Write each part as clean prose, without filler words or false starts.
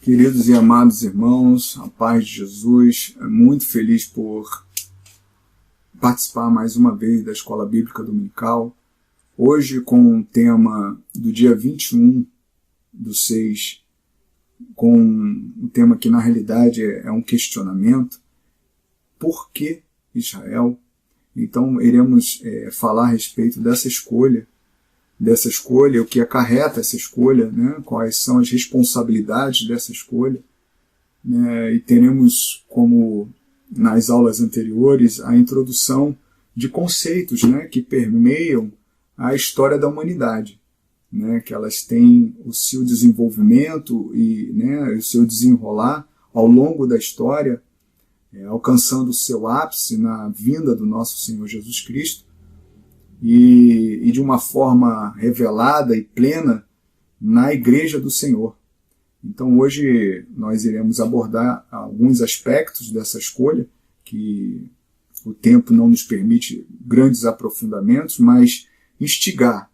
Queridos e amados irmãos, a paz de Jesus, muito feliz por participar mais uma vez da Escola Bíblica Dominical, hoje com o tema do dia 21/6, com o tema que na realidade é um questionamento: por que Israel? Então iremos falar a respeito dessa escolha, o que acarreta essa escolha, né? Quais são as responsabilidades dessa escolha, né? E teremos, como nas aulas anteriores, a introdução de conceitos, né, que permeiam a história da humanidade, né, que elas têm o seu desenvolvimento e, né, o seu desenrolar ao longo da história, alcançando o seu ápice na vinda do nosso Senhor Jesus Cristo, e de uma forma revelada e plena na Igreja do Senhor. Então hoje nós iremos abordar alguns aspectos dessa escolha, que o tempo não nos permite grandes aprofundamentos, mas instigar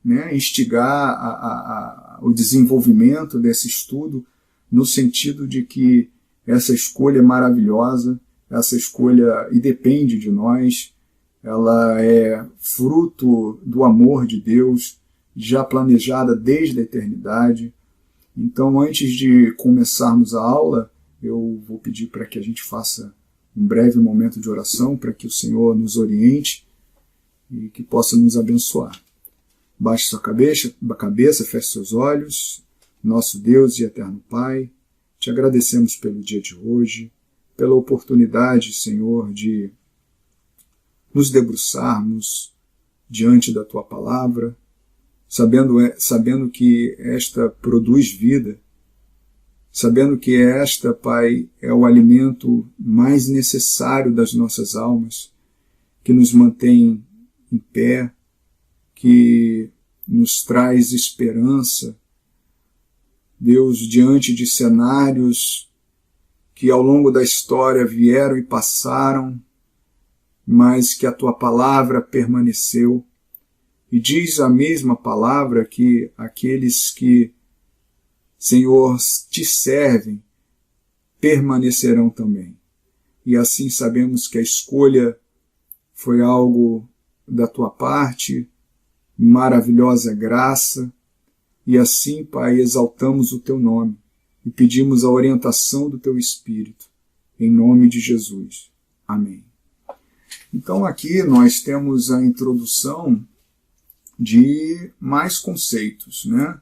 o desenvolvimento desse estudo, no sentido de que essa escolha é maravilhosa, essa escolha e depende de nós, ela é fruto do amor de Deus, já planejada desde a eternidade. Então, antes de começarmos a aula, eu vou pedir para que a gente faça um breve momento de oração, para que o Senhor nos oriente e que possa nos abençoar. Baixe sua cabeça, feche seus olhos. Nosso Deus e eterno Pai, te agradecemos pelo dia de hoje, pela oportunidade, Senhor, de nos debruçarmos diante da Tua Palavra, sabendo que esta produz vida, sabendo que esta, Pai, é o alimento mais necessário das nossas almas, que nos mantém em pé, que nos traz esperança, Deus, diante de cenários que ao longo da história vieram e passaram, mas que a Tua Palavra permaneceu. E diz a mesma palavra que aqueles que, Senhor, te servem, permanecerão também. E assim sabemos que a escolha foi algo da Tua parte, maravilhosa graça, e assim, Pai, exaltamos o Teu nome e pedimos a orientação do Teu Espírito, em nome de Jesus. Amém. Então aqui nós temos a introdução de mais conceitos, né?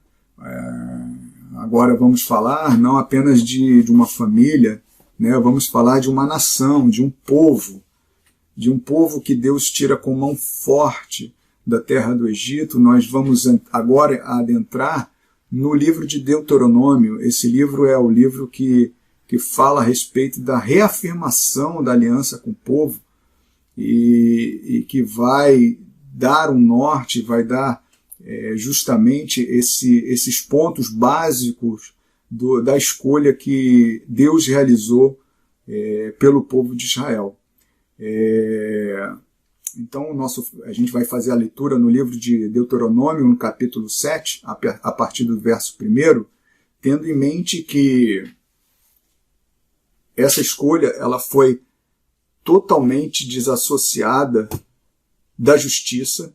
Agora vamos falar não apenas de uma família, né? Vamos falar de uma nação, de um povo que Deus tira com mão forte da terra do Egito. Nós vamos agora adentrar no livro de Deuteronômio. Esse livro é o livro que fala a respeito da reafirmação da aliança com o povo, e que vai dar um norte, vai dar justamente esses pontos básicos da escolha que Deus realizou pelo povo de Israel. Então a gente vai fazer a leitura no livro de Deuteronômio, no capítulo 7, a partir do verso 1, tendo em mente que essa escolha ela foi totalmente desassociada da justiça,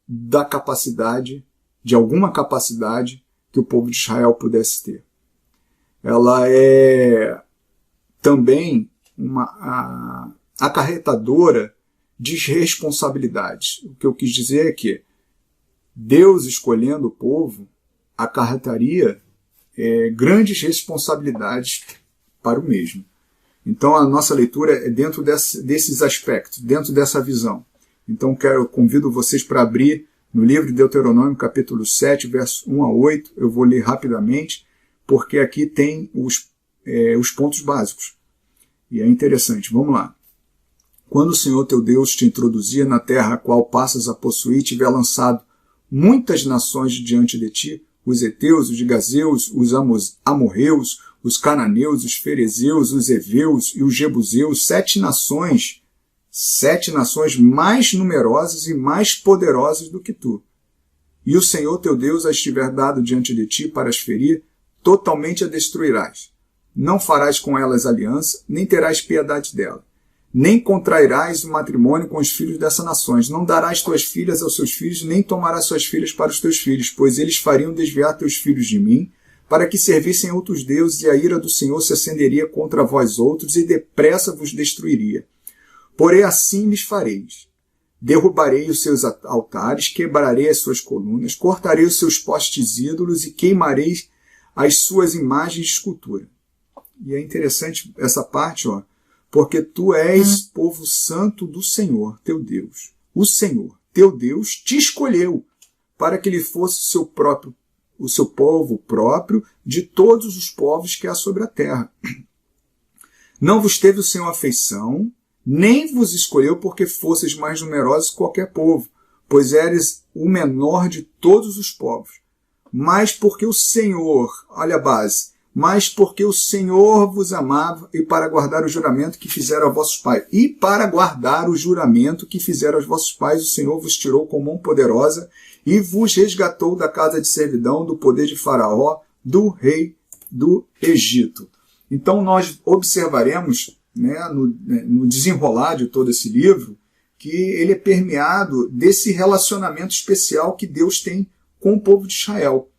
da capacidade, de alguma capacidade que o povo de Israel pudesse ter. Ela é também uma acarretadora de responsabilidades. O que eu quis dizer é que Deus, escolhendo o povo, acarretaria grandes responsabilidades para o mesmo. Então a nossa leitura é dentro desses aspectos, dentro dessa visão. Então convido vocês para abrir no livro de Deuteronômio, capítulo 7, versos 1 a 8. Eu vou ler rapidamente, porque aqui tem os pontos básicos. E é interessante. Vamos lá. Quando o Senhor teu Deus te introduzir na terra a qual passas a possuir, tiver lançado muitas nações diante de ti, os heteus, os gazeus, os amorreus, os cananeus, os ferezeus, os heveus e os jebuseus, sete nações mais numerosas e mais poderosas do que tu. E o Senhor teu Deus as tiver dado diante de ti para as ferir, totalmente a destruirás. não farás com elas aliança, nem terás piedade dela. Nem contrairás o matrimônio com os filhos dessas nações. Não darás tuas filhas aos seus filhos, nem tomarás suas filhas para os teus filhos, pois eles fariam desviar teus filhos de mim, para que servissem outros deuses, e a ira do Senhor se acenderia contra vós outros, e depressa vos destruiria. Porém assim lhes fareis. Derrubarei os seus altares, quebrarei as suas colunas, cortarei os seus postes ídolos, e queimarei as suas imagens de escultura. E é interessante essa parte, porque tu és povo santo do Senhor, teu Deus. O Senhor, teu Deus, te escolheu para que ele fosse o seu povo próprio de todos os povos que há sobre a terra. Não vos teve o Senhor afeição, nem vos escolheu porque fosseis mais numerosos que qualquer povo, pois eres o menor de todos os povos. Mas porque o Senhor, olha a base, mas porque o Senhor vos amava, e para guardar o juramento que fizeram a vossos pais. E para guardar o juramento que fizeram aos vossos pais, o Senhor vos tirou com mão poderosa e vos resgatou da casa de servidão, do poder de Faraó, do rei do Egito. Então nós observaremos, no desenrolar de todo esse livro, que ele é permeado desse relacionamento especial que Deus tem com o povo de Israel.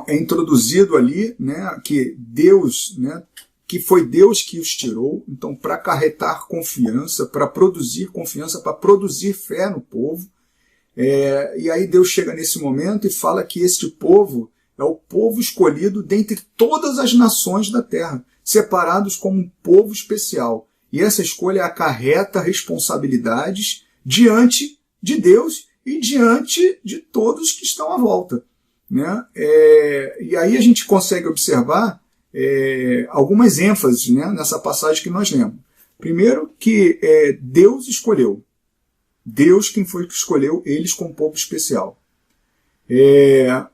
É introduzido ali, que Deus, que foi Deus que os tirou, então para acarretar confiança, para produzir fé no povo. E aí Deus chega nesse momento e fala que este povo é o povo escolhido dentre todas as nações da terra, separados como um povo especial. E essa escolha acarreta responsabilidades diante de Deus e diante de todos que estão à volta. E aí a gente consegue observar algumas ênfases nessa passagem que nós lemos. Primeiro que Deus escolheu. Deus quem foi que escolheu eles como povo especial.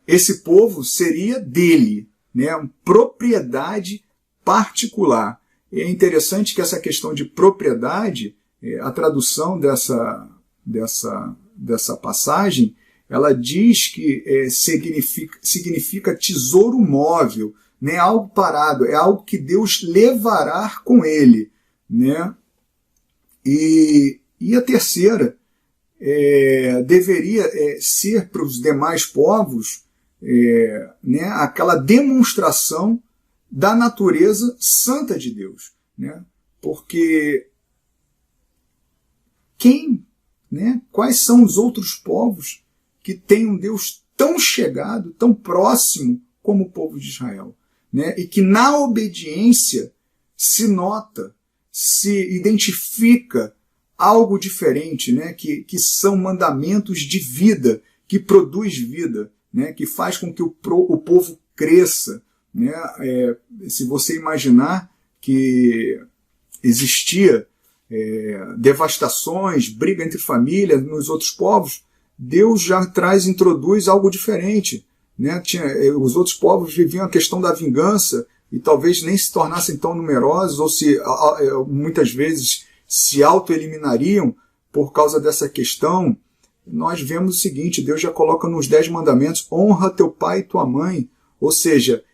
Esse povo seria dele, uma propriedade particular. E é interessante que essa questão de propriedade, a tradução dessa passagem, ela diz que significa tesouro móvel, não é algo parado, é algo que Deus levará com ele. E a terceira deveria ser para os demais povos aquela demonstração da natureza santa de Deus. Porque quais são os outros povos que tem um Deus tão chegado, tão próximo como o povo de Israel, e que na obediência se nota, se identifica algo diferente, que são mandamentos de vida, que produz vida, que faz com que o povo cresça. Se você imaginar que existia devastações, briga entre famílias nos outros povos, Deus já introduz algo diferente. Os outros povos viviam a questão da vingança e talvez nem se tornassem tão numerosos ou muitas vezes se auto-eliminariam por causa dessa questão. Nós vemos o seguinte, Deus já coloca nos 10 mandamentos, honra teu pai e tua mãe, ou seja,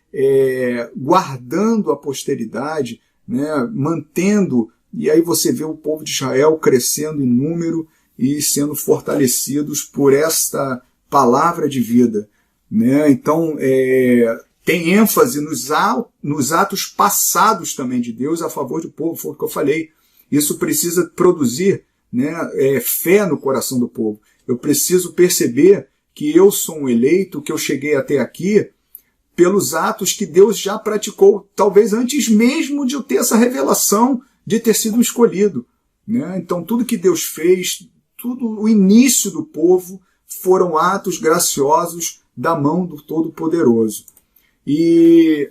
guardando a posteridade, mantendo, e aí você vê o povo de Israel crescendo em número e sendo fortalecidos por esta palavra de vida. Então, tem ênfase nos atos passados também de Deus a favor do povo, foi o que eu falei. Isso precisa produzir fé no coração do povo. Eu preciso perceber que eu sou um eleito, que eu cheguei até aqui, pelos atos que Deus já praticou, talvez antes mesmo de eu ter essa revelação de ter sido escolhido. Então, tudo que Deus fez, tudo o início do povo, foram atos graciosos da mão do Todo-Poderoso. E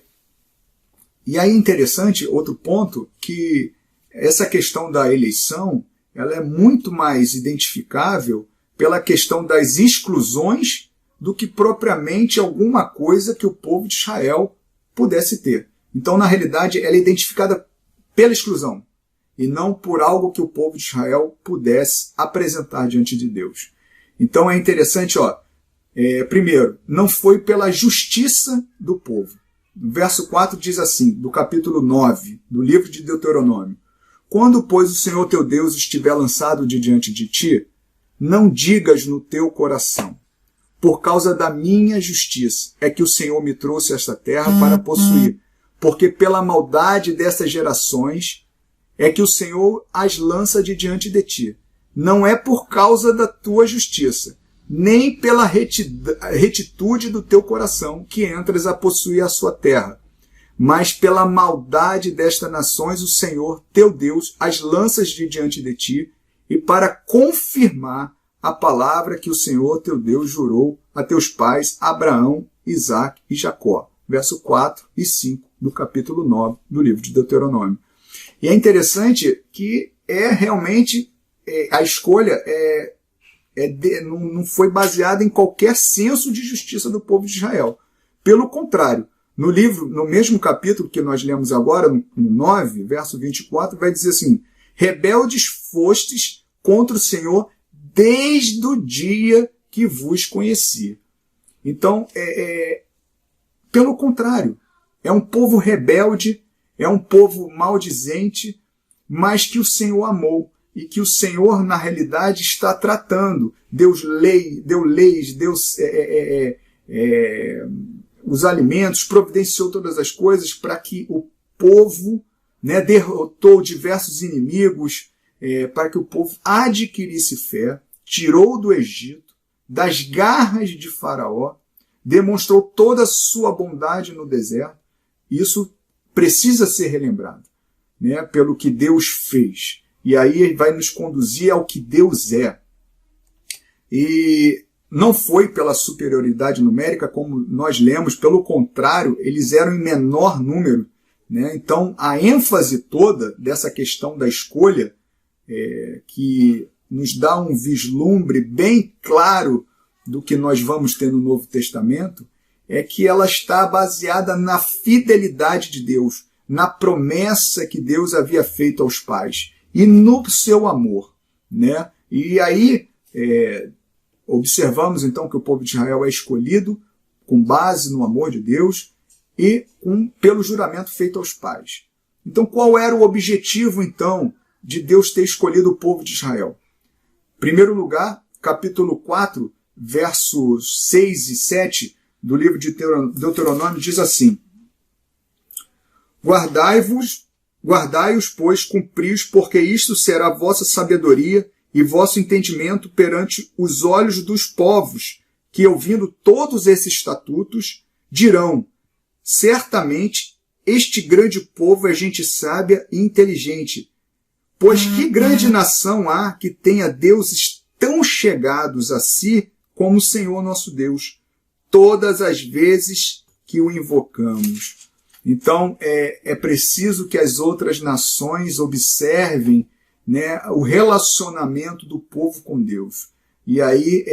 aí é interessante, outro ponto, que essa questão da eleição, ela é muito mais identificável pela questão das exclusões do que propriamente alguma coisa que o povo de Israel pudesse ter. Então, na realidade, ela é identificada pela exclusão e não por algo que o povo de Israel pudesse apresentar diante de Deus. Então é interessante, primeiro, não foi pela justiça do povo, No verso 4 diz assim, do capítulo 9, do livro de Deuteronômio: quando, pois, o Senhor teu Deus estiver lançado de diante de ti, não digas no teu coração: por causa da minha justiça é que o Senhor me trouxe esta terra para possuir, porque pela maldade dessas gerações é que o Senhor as lança de diante de ti. Não é por causa da tua justiça, nem pela retitude do teu coração que entras a possuir a sua terra, mas pela maldade destas nações o Senhor teu Deus as lanças de diante de ti, e para confirmar a palavra que o Senhor teu Deus jurou a teus pais, Abraão, Isaque e Jacó. Verso 4 e 5 do capítulo 9 do livro de Deuteronômio. E é interessante que realmente a escolha não foi baseada em qualquer senso de justiça do povo de Israel. Pelo contrário, no livro, no mesmo capítulo que nós lemos agora, no 9, verso 24, vai dizer assim: rebeldes fostes contra o Senhor desde o dia que vos conheci. Então, pelo contrário, é um povo rebelde, é um povo maldizente, mas que o Senhor amou e que o Senhor, na realidade, está tratando. Deus deu leis, Deus os alimentos, providenciou todas as coisas para que o povo, derrotou diversos inimigos, para que o povo adquirisse fé, tirou do Egito, das garras de Faraó, demonstrou toda a sua bondade no deserto. Isso precisa ser relembrado, pelo que Deus fez. E aí ele vai nos conduzir ao que Deus é. E não foi pela superioridade numérica, como nós lemos, pelo contrário, eles eram em menor número. Então, a ênfase toda dessa questão da escolha, que nos dá um vislumbre bem claro do que nós vamos ter no Novo Testamento, é que ela está baseada na fidelidade de Deus, na promessa que Deus havia feito aos pais e no seu amor. E aí, observamos então que o povo de Israel é escolhido com base no amor de Deus e pelo juramento feito aos pais. Então, qual era o objetivo, então, de Deus ter escolhido o povo de Israel? Em primeiro lugar, capítulo 4, versos 6 e 7 do livro de Deuteronômio diz assim: guardai-os, pois, cumpri-os, porque isto será vossa sabedoria e vosso entendimento perante os olhos dos povos, que, ouvindo todos esses estatutos, dirão: certamente este grande povo é gente sábia e inteligente. Pois que grande nação há que tenha deuses tão chegados a si como o Senhor nosso Deus, todas as vezes que o invocamos. Então, é preciso que as outras nações observem o relacionamento do povo com Deus. E aí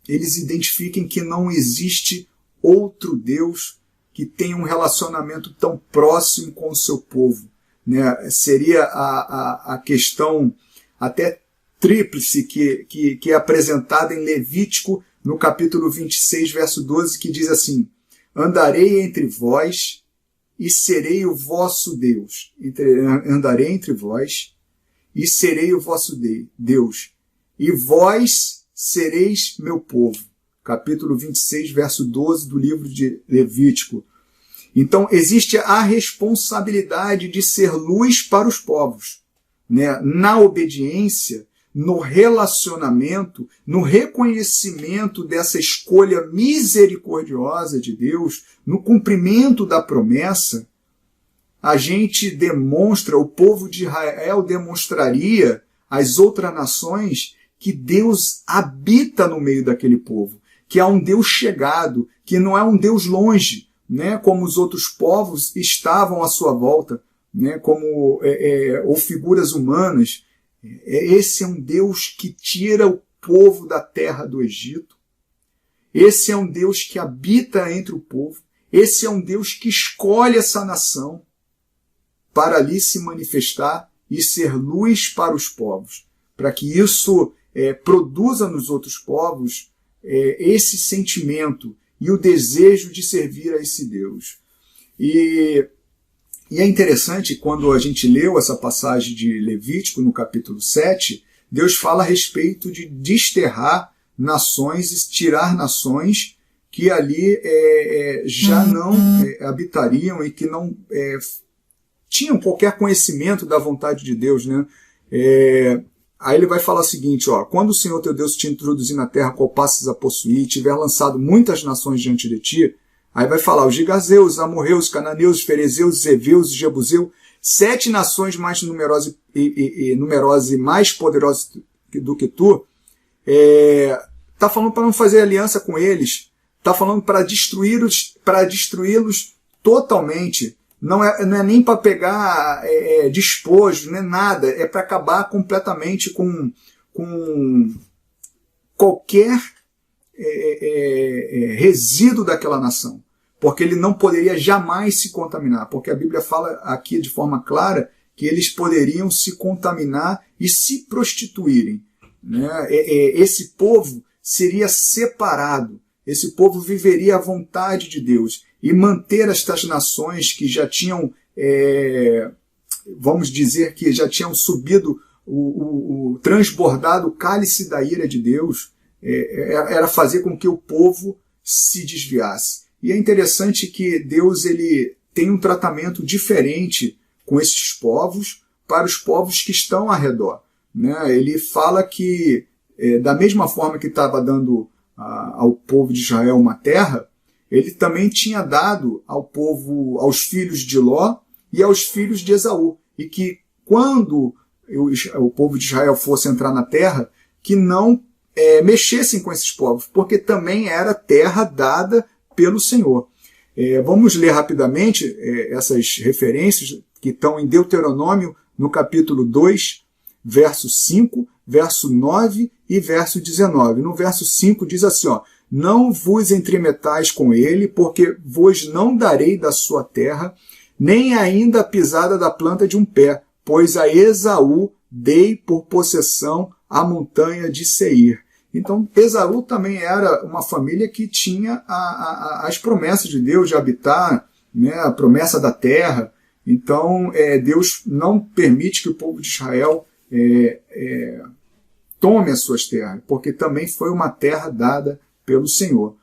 eles identifiquem que não existe outro Deus que tenha um relacionamento tão próximo com o seu povo. Seria a questão até tríplice que é apresentada em Levítico, no capítulo 26, verso 12, que diz assim: andarei entre vós e serei o vosso Deus. Andarei entre vós e serei o vosso Deus, e vós sereis meu povo. Capítulo 26, verso 12 do livro de Levítico. Então, existe a responsabilidade de ser luz para os povos, na obediência, no relacionamento, no reconhecimento dessa escolha misericordiosa de Deus, no cumprimento da promessa. A gente demonstra, o povo de Israel demonstraria às outras nações que Deus habita no meio daquele povo, que há um Deus chegado, que não é um Deus longe, como os outros povos estavam à sua volta, ou figuras humanas. Esse é um Deus que tira o povo da terra do Egito. Esse é um Deus que habita entre o povo. Esse é um Deus que escolhe essa nação para ali se manifestar e ser luz para os povos, para que isso produza nos outros povos esse sentimento e o desejo de servir a esse Deus. E é interessante, quando a gente leu essa passagem de Levítico, no capítulo 7, Deus fala a respeito de desterrar nações, tirar nações que ali já não habitariam e que não tinham qualquer conhecimento da vontade de Deus, né? Aí ele vai falar o seguinte, ó: quando o Senhor teu Deus te introduzir na terra qual passas a possuir, tiver lançado muitas nações diante de ti, aí vai falar os gigazeus, os amorreus, os cananeus, os ferezeus, os heveus, os jebuseus, 7 nações mais numerosas e mais poderosas do que tu. Tá falando para não fazer aliança com eles, tá falando para destruí-los totalmente. Não é nem para pegar despojo, não é nada, é para acabar completamente com qualquer resíduo daquela nação, porque ele não poderia jamais se contaminar, porque a Bíblia fala aqui de forma clara que eles poderiam se contaminar e se prostituírem, né? Esse povo seria separado, esse povo viveria à vontade de Deus, e manter estas nações que já tinham, vamos dizer que já tinham subido transbordado o cálice da ira de Deus, era fazer com que o povo se desviasse. E é interessante que Deus ele tem um tratamento diferente com esses povos para os povos que estão ao redor, né? Ele fala que, da mesma forma que estava dando ao povo de Israel uma terra, ele também tinha dado aos filhos de Ló e aos filhos de Esaú. E que quando o povo de Israel fosse entrar na terra, que não mexessem com esses povos, porque também era terra dada pelo Senhor. Vamos ler rapidamente essas referências que estão em Deuteronômio, no capítulo 2, verso 5, verso 9 e verso 19. No verso 5 diz assim, ó: não vos entremetais com ele, porque vos não darei da sua terra, nem ainda a pisada da planta de um pé, pois a Esaú dei por possessão a montanha de Seir. Então, Esaú também era uma família que tinha as promessas de Deus de habitar, né, a promessa da terra. Então, Deus não permite que o povo de Israel tome as suas terras, porque também foi uma terra dada pelo Senhor.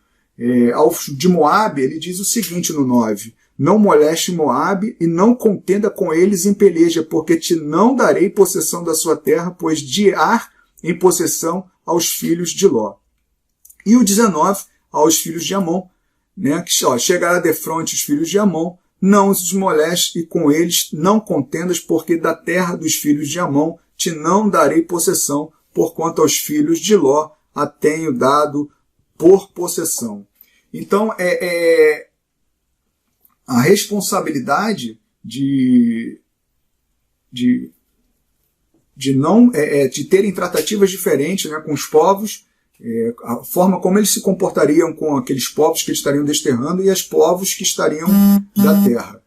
De Moabe, ele diz o seguinte no 9: não moleste Moabe e não contenda com eles em peleja, porque te não darei possessão da sua terra, pois dar em possessão aos filhos de Ló. E o 19, aos filhos de Amon, né, que chegará defronte os filhos de Amon, não os moleste e com eles não contendas, porque da terra dos filhos de Amon te não darei possessão, porquanto aos filhos de Ló a tenho dado por possessão. Então, a responsabilidade de terem tratativas diferentes, né, com os povos, a forma como eles se comportariam com aqueles povos que eles estariam desterrando e os povos que estariam da terra.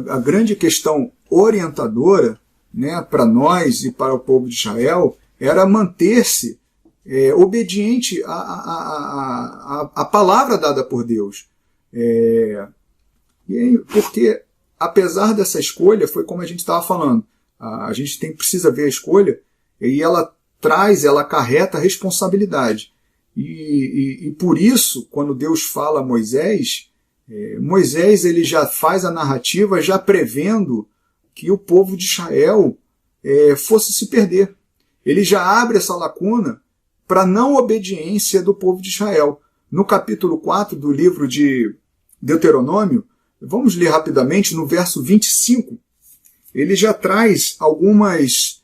A grande questão orientadora, né, para nós e para o povo de Israel era manter-se obediente à palavra dada por Deus. Porque, apesar dessa escolha, foi como a gente estava falando, a gente precisa ver a escolha, e ela acarreta responsabilidade. E por isso, quando Deus fala a Moisés, Moisés ele já faz a narrativa já prevendo que o povo de Israel fosse se perder. Ele já abre essa lacuna para não obediência do povo de Israel. No capítulo 4 do livro de Deuteronômio, vamos ler rapidamente, no verso 25, ele já traz algumas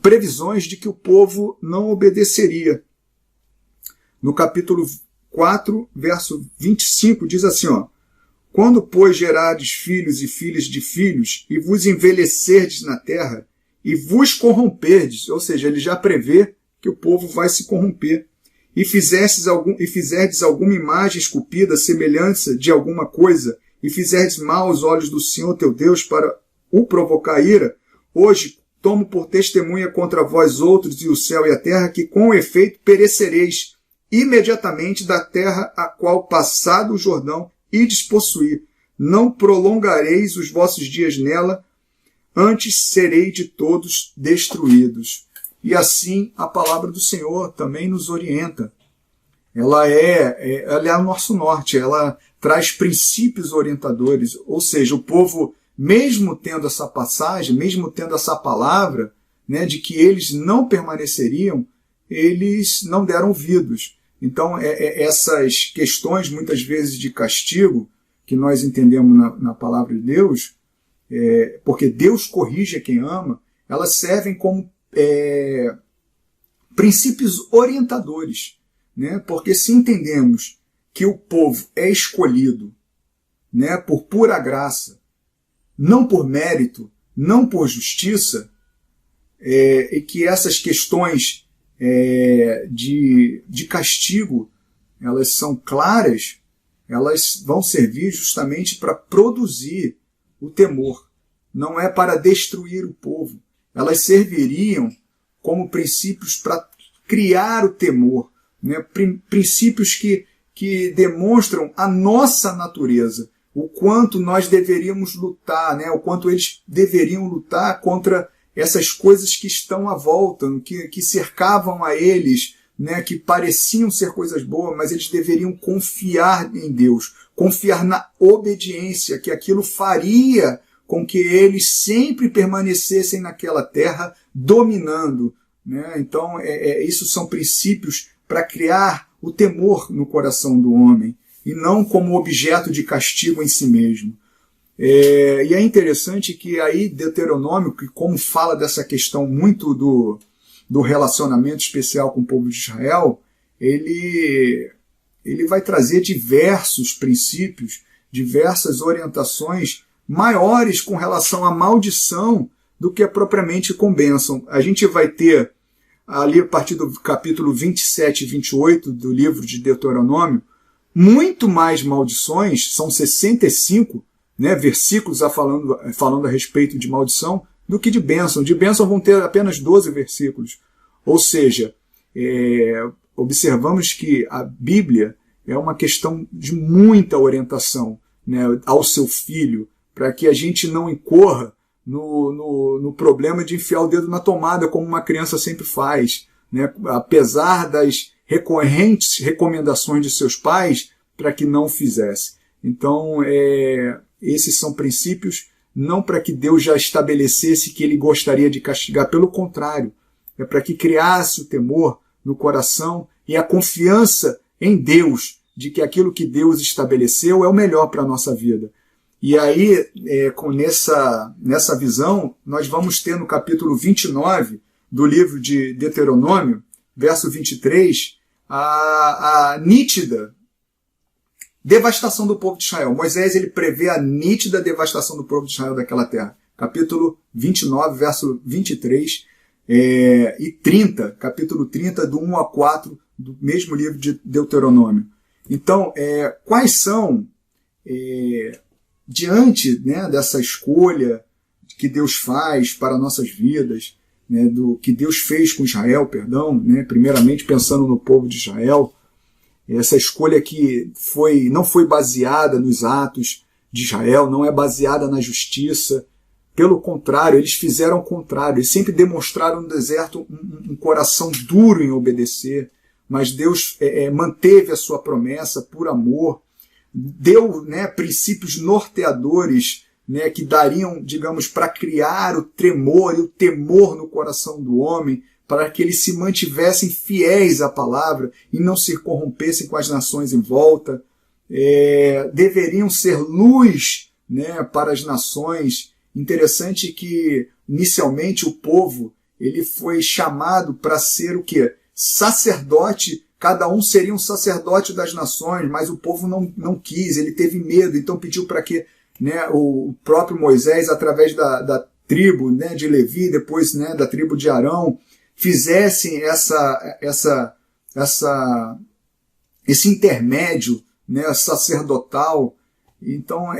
previsões de que o povo não obedeceria. No capítulo 4, verso 25, diz assim, ó: quando, pois, gerardes filhos e filhas de filhos, e vos envelhecerdes na terra, e vos corromperdes, ou seja, ele já prevê que o povo vai se corromper, e fizerdes alguma imagem esculpida, semelhança de alguma coisa, e fizerdes mal aos olhos do Senhor teu Deus para o provocar ira, hoje, tomo por testemunha contra vós outros e o céu e a terra, que com efeito perecereis imediatamente da terra a qual passado o Jordão ides possuir. Não prolongareis os vossos dias nela, antes serei de todos destruídos. E assim a palavra do Senhor também nos orienta. Ela é o nosso norte, ela traz princípios orientadores, ou seja, o povo, mesmo tendo essa passagem, mesmo tendo essa palavra, né, de que eles não permaneceriam, eles não deram ouvidos. Então, essas questões, muitas vezes, de castigo, que nós entendemos na palavra de Deus, porque Deus corrige a quem ama, elas servem como princípios orientadores. Né? Porque se entendemos que o povo é escolhido, né, por pura graça, não por mérito, não por justiça, e que essas questões de castigo, elas são claras, elas vão servir justamente para produzir o temor, não é para destruir o povo. Elas serviriam como princípios para criar o temor, né? Princípios que demonstram a nossa natureza, o quanto nós deveríamos lutar, né? O quanto eles deveriam lutar contra essas coisas que estão à volta, que cercavam a eles, né? Que pareciam ser coisas boas, mas eles deveriam confiar em Deus, confiar na obediência, que aquilo faria com que eles sempre permanecessem naquela terra dominando. Né? Então, isso são princípios para criar o temor no coração do homem, e não como objeto de castigo em si mesmo. E é interessante que aí Deuteronômio, que como fala dessa questão muito do relacionamento especial com o povo de Israel, ele vai trazer diversos princípios, diversas orientações maiores com relação à maldição do que propriamente com bênção. A gente vai ter ali a partir do capítulo 27 e 28 do livro de Deuteronômio, muito mais maldições, são 65, né, versículos falando a respeito de maldição, do que de bênção. De bênção vão ter apenas 12 versículos. Ou seja, observamos que a Bíblia é uma questão de muita orientação, né, ao seu filho, para que a gente não incorra no problema de enfiar o dedo na tomada, como uma criança sempre faz, né? Apesar das recorrentes recomendações de seus pais para que não fizesse. Então, esses são princípios não para que Deus já estabelecesse que ele gostaria de castigar, pelo contrário, é para que criasse o temor no coração e a confiança em Deus, de que aquilo que Deus estabeleceu é o melhor para a nossa vida. E aí, nessa visão, nós vamos ter no capítulo 29 do livro de Deuteronômio, verso 23, a nítida devastação do povo de Israel. Moisés ele prevê a nítida devastação do povo de Israel daquela terra. Capítulo 29, verso 23 e 30, capítulo 30, do 1 a 4, do mesmo livro de Deuteronômio. Então, quais são... diante, né, dessa escolha que Deus faz para nossas vidas, né, do que Deus fez com Israel, né, primeiramente pensando no povo de Israel, essa escolha que não foi baseada nos atos de Israel, não é baseada na justiça, pelo contrário, eles fizeram o contrário, eles sempre demonstraram no deserto um coração duro em obedecer, mas Deus manteve a sua promessa por amor, deu, né, princípios norteadores, né, que dariam, digamos, para criar o tremor e o temor no coração do homem, para que eles se mantivessem fiéis à palavra e não se corrompessem com as nações em volta. Deveriam ser luz, né, para as nações. Interessante que, inicialmente, o povo ele foi chamado para ser o quê? Sacerdote. Cada um seria um sacerdote das nações, mas o povo não quis, ele teve medo, então pediu para que, né, o próprio Moisés, através da tribo, né, de Levi, depois, né, da tribo de Arão, fizessem esse intermédio, né, sacerdotal. Então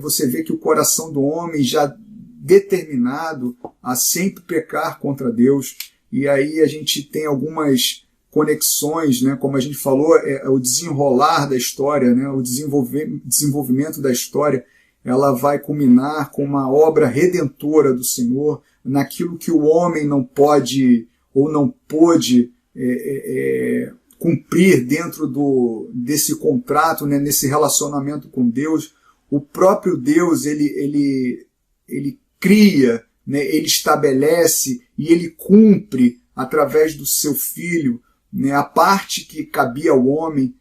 você vê que o coração do homem já determinado a sempre pecar contra Deus. E aí a gente tem algumas conexões, né? Como a gente falou, o desenrolar da história, né? O desenvolvimento da história, ela vai culminar com uma obra redentora do Senhor, naquilo que o homem não pode ou não pôde cumprir dentro desse contrato, né? Nesse relacionamento com Deus. O próprio Deus, ele cria, né? Ele estabelece e ele cumpre através do seu Filho, né? A parte que cabia ao homem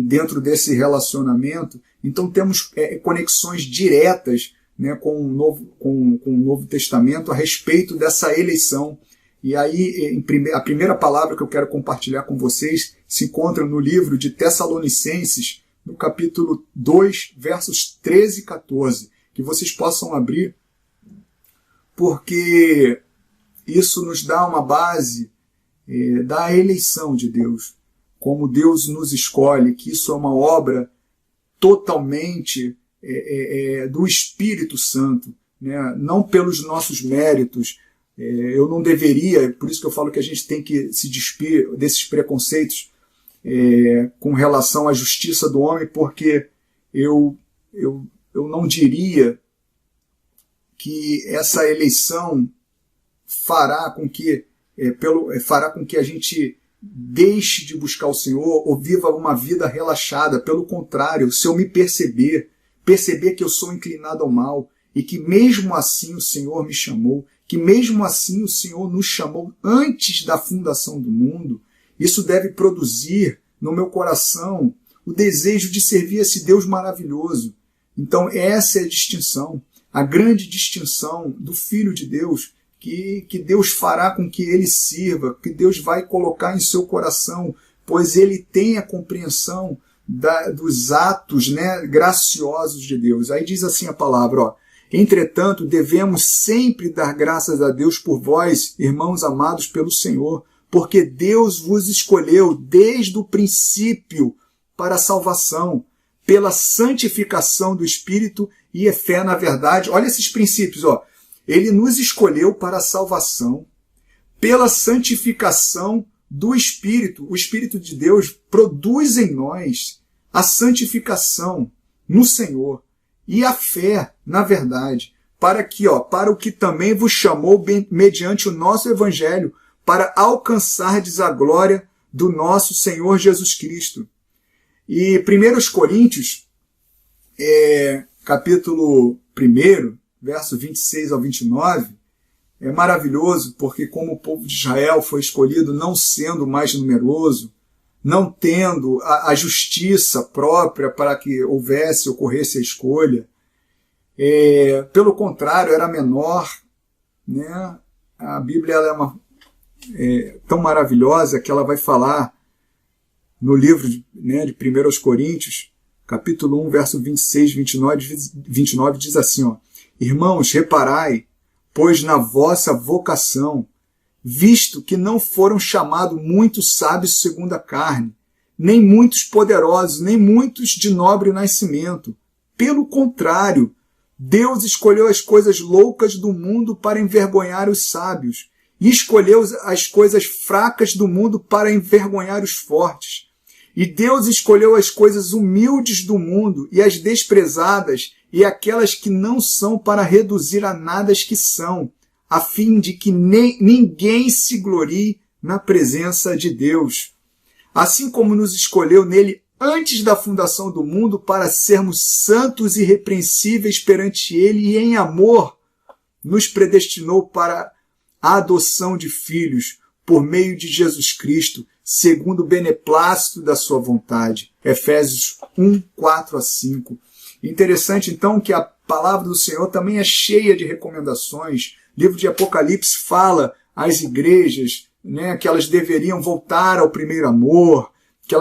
dentro desse relacionamento. Então temos conexões diretas, né, com o Novo Testamento a respeito dessa eleição. E aí a primeira palavra que eu quero compartilhar com vocês se encontra no livro de Tessalonicenses, no capítulo 2, versos 13 e 14, que vocês possam abrir, porque isso nos dá uma base da eleição de Deus, como Deus nos escolhe, que isso é uma obra totalmente do Espírito Santo, né? Não pelos nossos méritos. Eu não deveria, por isso que eu falo que a gente tem que se despir desses preconceitos com relação à justiça do homem, porque eu não diria que essa eleição fará com que a gente deixe de buscar o Senhor ou viva uma vida relaxada. Pelo contrário, se eu me perceber que eu sou inclinado ao mal e que mesmo assim o Senhor me chamou, que mesmo assim o Senhor nos chamou antes da fundação do mundo, isso deve produzir no meu coração o desejo de servir esse Deus maravilhoso. Então essa é a distinção, a grande distinção do Filho de Deus, que Deus fará com que ele sirva, que Deus vai colocar em seu coração, pois ele tem a compreensão dos atos, né, graciosos de Deus. Aí diz assim a palavra, entretanto, devemos sempre dar graças a Deus por vós, irmãos amados pelo Senhor, porque Deus vos escolheu desde o princípio para a salvação, pela santificação do Espírito e fé na verdade. Olha esses princípios, Ele nos escolheu para a salvação, pela santificação do Espírito. O Espírito de Deus produz em nós a santificação no Senhor e a fé na verdade, para o que também vos chamou mediante o nosso Evangelho, para alcançardes a glória do nosso Senhor Jesus Cristo. E 1 Coríntios, capítulo 1, verso 26 ao 29, é maravilhoso, porque como o povo de Israel foi escolhido não sendo mais numeroso, não tendo a justiça própria para que ocorresse a escolha, pelo contrário, era menor, né? A Bíblia ela é tão maravilhosa que ela vai falar no livro de 1 Coríntios, capítulo 1, verso 26, 29 diz assim, irmãos, reparai, pois na vossa vocação, visto que não foram chamados muitos sábios segundo a carne, nem muitos poderosos, nem muitos de nobre nascimento. Pelo contrário, Deus escolheu as coisas loucas do mundo para envergonhar os sábios, e escolheu as coisas fracas do mundo para envergonhar os fortes. E Deus escolheu as coisas humildes do mundo e as desprezadas e aquelas que não são para reduzir a nada as que são, a fim de que ninguém se glorie na presença de Deus. Assim como nos escolheu nele antes da fundação do mundo para sermos santos e irrepreensíveis perante ele e em amor nos predestinou para a adoção de filhos por meio de Jesus Cristo, segundo o beneplácito da sua vontade. Efésios 1, 4 a 5. Interessante, então, que a palavra do Senhor também é cheia de recomendações. O livro de Apocalipse fala às igrejas, né, que elas deveriam voltar ao primeiro amor, que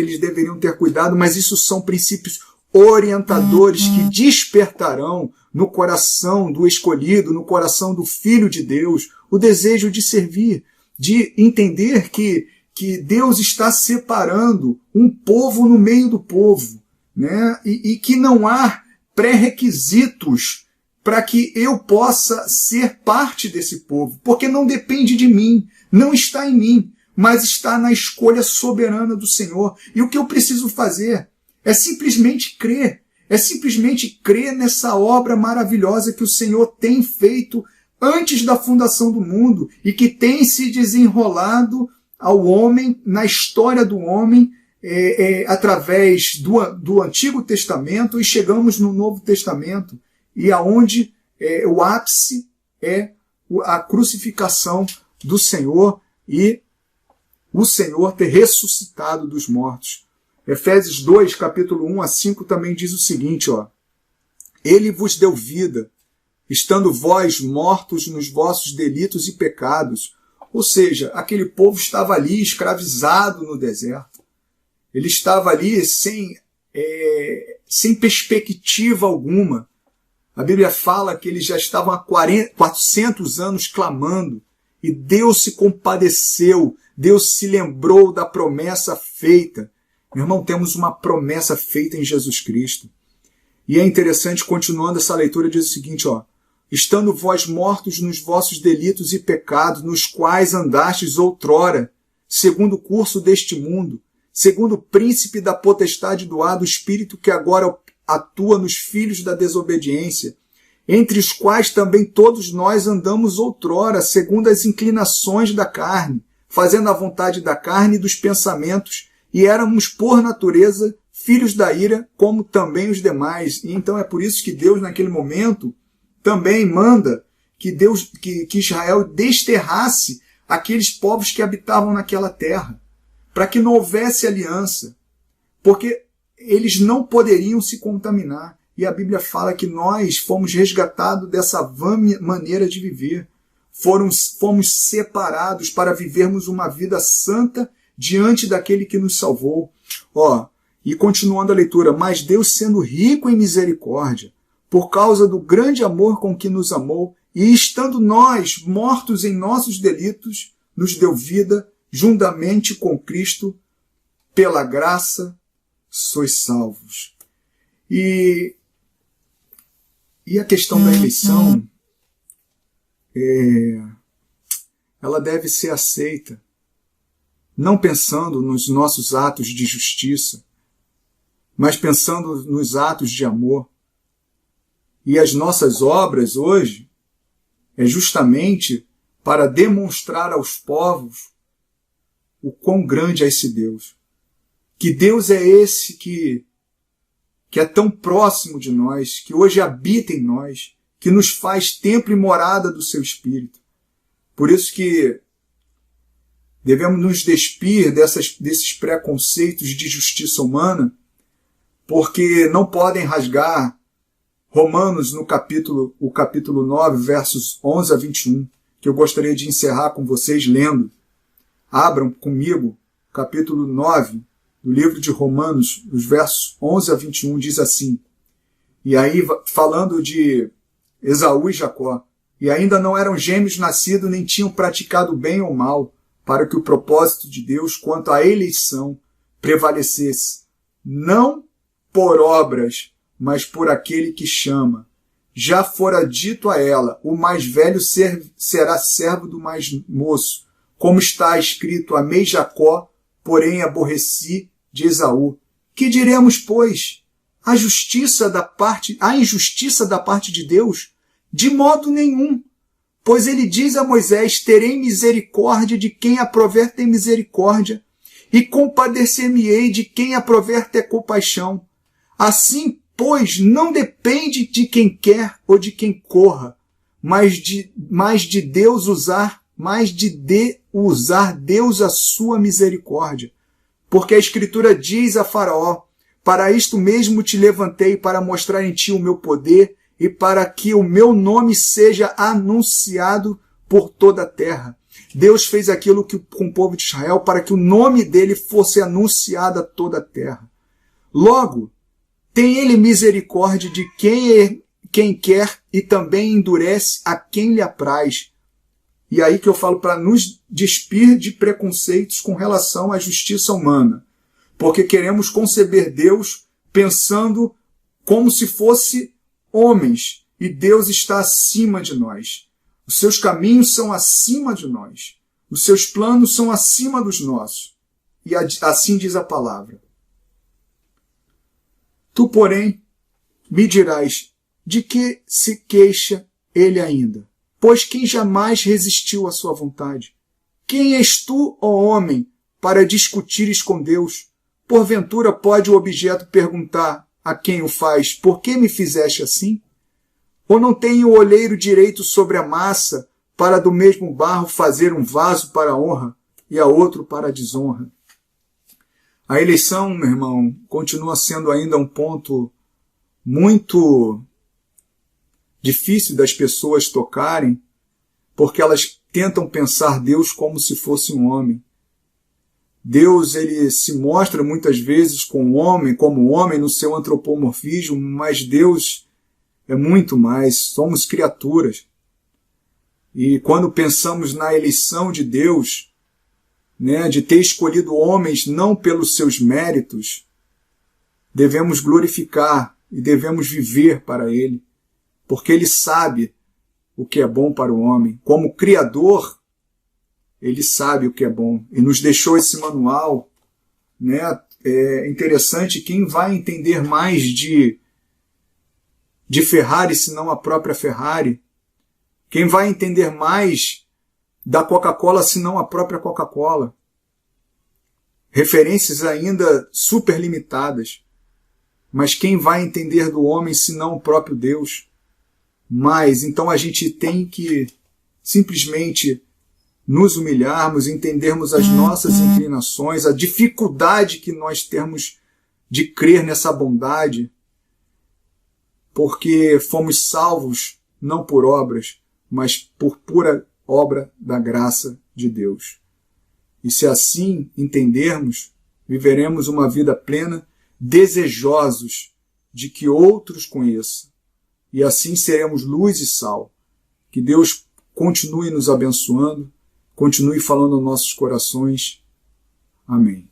eles deveriam ter cuidado, mas isso são princípios orientadores que despertarão no coração do escolhido, no coração do Filho de Deus, o desejo de servir, de entender que Deus está separando um povo no meio do povo, né? E que não há pré-requisitos para que eu possa ser parte desse povo, porque não depende de mim, não está em mim, mas está na escolha soberana do Senhor. E o que eu preciso fazer é simplesmente crer nessa obra maravilhosa que o Senhor tem feito antes da fundação do mundo e que tem se desenrolado ao homem, na história do homem, através do Antigo Testamento, e chegamos no Novo Testamento, e aonde o ápice é a crucificação do Senhor e o Senhor ter ressuscitado dos mortos. Efésios 2, capítulo 1 a 5 também diz o seguinte, Ele vos deu vida, estando vós mortos nos vossos delitos e pecados. Ou seja, aquele povo estava ali escravizado no deserto. Ele estava ali sem perspectiva alguma. A Bíblia fala que eles já estavam há 400 anos clamando, e Deus se compadeceu, Deus se lembrou da promessa feita. Meu irmão, temos uma promessa feita em Jesus Cristo. E é interessante, continuando essa leitura, diz o seguinte, estando vós mortos nos vossos delitos e pecados, nos quais andastes outrora, segundo o curso deste mundo, segundo o príncipe da potestade do ar, do espírito que agora atua nos filhos da desobediência, entre os quais também todos nós andamos outrora, segundo as inclinações da carne, fazendo a vontade da carne e dos pensamentos, e éramos, por natureza, filhos da ira, como também os demais. E então é por isso que Deus, naquele momento, também manda que Israel desterrasse aqueles povos que habitavam naquela terra, para que não houvesse aliança, porque eles não poderiam se contaminar. E a Bíblia fala que nós fomos resgatados dessa vã maneira de viver. Fomos separados para vivermos uma vida santa diante daquele que nos salvou. E continuando a leitura, mas Deus, sendo rico em misericórdia, por causa do grande amor com que nos amou, e estando nós mortos em nossos delitos, nos deu vida juntamente com Cristo, pela graça sois salvos. E a questão da eleição, ela deve ser aceita, não pensando nos nossos atos de justiça, mas pensando nos atos de amor. E as nossas obras hoje é justamente para demonstrar aos povos o quão grande é esse Deus. Que Deus é esse que é tão próximo de nós, que hoje habita em nós, que nos faz templo e morada do seu Espírito. Por isso que devemos nos despir desses preconceitos de justiça humana, porque não podem rasgar Romanos, o capítulo 9, versos 11 a 21, que eu gostaria de encerrar com vocês lendo. Abram comigo, capítulo 9, do livro de Romanos, os versos 11 a 21, diz assim, e aí falando de Esaú e Jacó, e ainda não eram gêmeos nascidos, nem tinham praticado bem ou mal, para que o propósito de Deus quanto à eleição prevalecesse, não por obras, mas por aquele que chama. Já fora dito a ela, o mais velho será servo do mais moço, como está escrito, amei Jacó, porém aborreci de Esaú. Que diremos, pois? A injustiça da parte de Deus? De modo nenhum. Pois ele diz a Moisés, terei misericórdia de quem aprover ter misericórdia, e compadecer-me-ei de quem aprover ter compaixão. Assim, pois, não depende de quem quer ou de quem corra, mas de Deus usar Deus a sua misericórdia. Porque a Escritura diz a Faraó, para isto mesmo te levantei, para mostrar em ti o meu poder, e para que o meu nome seja anunciado por toda a terra. Deus fez aquilo com o povo de Israel para que o nome dele fosse anunciado a toda a terra. Logo, tem ele misericórdia de quem quer e também endurece a quem lhe apraz. E aí que eu falo para nos despir de preconceitos com relação à justiça humana. Porque queremos conceber Deus pensando como se fosse homens e Deus está acima de nós. Os seus caminhos são acima de nós. Os seus planos são acima dos nossos. E assim diz a palavra. Tu, porém, me dirás, de que se queixa ele ainda? Pois quem jamais resistiu à sua vontade? Quem és tu, ó homem, para discutires com Deus? Porventura pode o objeto perguntar a quem o faz, por que me fizeste assim? Ou não tem o olheiro direito sobre a massa, para do mesmo barro fazer um vaso para a honra e a outro para a desonra? A eleição, meu irmão, continua sendo ainda um ponto muito difícil das pessoas tocarem, porque elas tentam pensar Deus como se fosse um homem. Deus, ele se mostra muitas vezes como homem no seu antropomorfismo, mas Deus é muito mais, somos criaturas. E quando pensamos na eleição de Deus, né, de ter escolhido homens não pelos seus méritos, devemos glorificar e devemos viver para Ele, porque Ele sabe o que é bom para o homem. Como Criador, Ele sabe o que é bom e nos deixou esse manual, né? É interessante, quem vai entender mais de Ferrari senão a própria Ferrari? Quem vai entender mais da Coca-Cola senão a própria Coca-Cola? Referências ainda super limitadas. Mas quem vai entender do homem senão o próprio Deus? Mas então a gente tem que simplesmente nos humilharmos, entendermos as nossas inclinações, a dificuldade que nós temos de crer nessa bondade, porque fomos salvos não por obras, mas por pura obra da graça de Deus. E se assim entendermos, viveremos uma vida plena, desejosos de que outros conheçam. E assim seremos luz e sal. Que Deus continue nos abençoando, continue falando aos nossos corações. Amém.